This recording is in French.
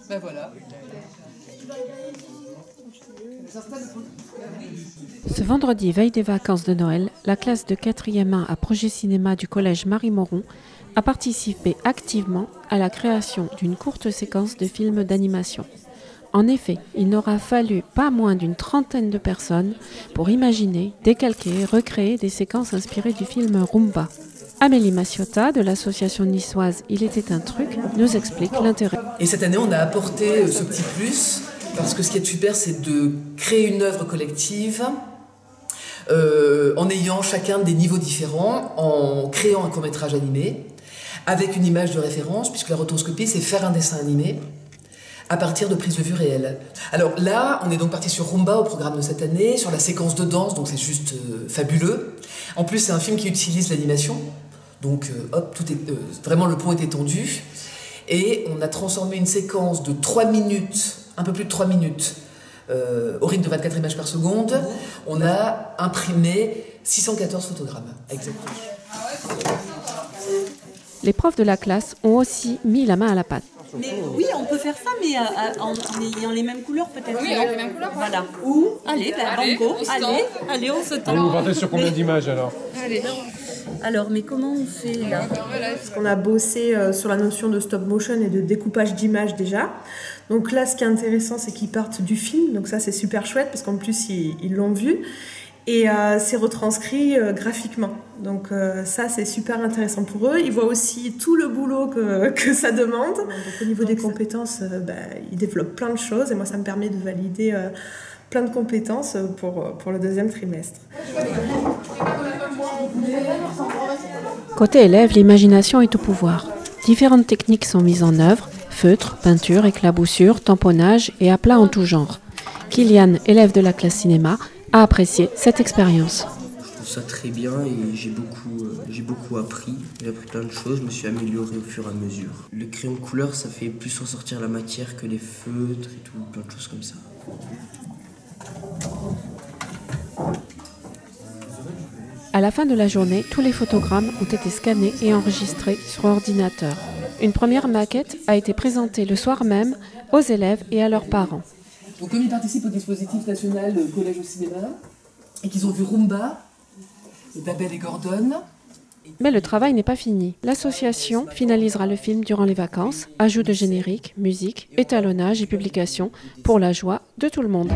Ben voilà. Ce vendredi, veille des vacances de Noël, la classe de 4e 1 à Projet Cinéma du collège Marie-Moron a participé activement à la création d'une courte séquence de films d'animation. En effet, il n'aura fallu pas moins d'une trentaine de personnes pour imaginer, décalquer et recréer des séquences inspirées du film Rumba. Amélie Massiota de l'association niçoise Il était un truc nous explique l'intérêt. Et cette année, on a apporté ce petit plus parce que ce qui est super, c'est de créer une œuvre collective en ayant chacun des niveaux différents, en créant un court-métrage animé avec une image de référence, puisque la rotoscopie, c'est faire un dessin animé à partir de prises de vue réelles. Alors là, on est donc parti sur Rumba au programme de cette année, sur la séquence de danse, donc c'est juste fabuleux. En plus, c'est un film qui utilise l'animation, donc hop, tout est, vraiment le pont est étendu. Et on a transformé une séquence de 3 minutes, un peu plus de 3 minutes, au rythme de 24 images par seconde. On a imprimé 614 photogrammes, exactement. Les profs de la classe ont aussi mis la main à la pâte. Mais oui, on peut faire ça, mais en ayant les mêmes couleurs peut-être. Oui, avec les mêmes couleurs. Voilà. Ou, allez, banco, allez, on se tend. Vous partez sur combien d'images alors? Allez. Alors, mais comment on fait là? Parce qu'on a bossé sur la notion de stop motion et de découpage d'images déjà. Donc là, ce qui est intéressant, c'est qu'ils partent du film. Donc ça, c'est super chouette parce qu'en plus, ils l'ont vu. Et c'est retranscrit graphiquement. Donc ça, c'est super intéressant pour eux. Ils voient aussi tout le boulot que ça demande. Donc, au niveau des compétences, ils développent plein de choses. Et moi, ça me permet de valider plein de compétences pour le 2e trimestre. Côté élèves, l'imagination est au pouvoir. Différentes techniques sont mises en œuvre, feutre, peinture, éclaboussure, tamponnage et aplat en tout genre. Kylian, élève de la classe cinéma, a apprécié cette expérience. Je trouve ça très bien et j'ai beaucoup appris. J'ai appris plein de choses, je me suis amélioré au fur et à mesure. Le crayon couleur, ça fait plus ressortir la matière que les feutres et tout, plein de choses comme ça. À la fin de la journée, tous les photogrammes ont été scannés et enregistrés sur ordinateur. Une première maquette a été présentée le soir même aux élèves et à leurs parents. Donc comme ils participent au dispositif national Collège au cinéma, et qu'ils ont vu Rumba, d'Abel et Gordon. Mais le travail n'est pas fini. L'association finalisera le film durant les vacances, ajout de générique, musique, étalonnage et publication pour la joie de tout le monde.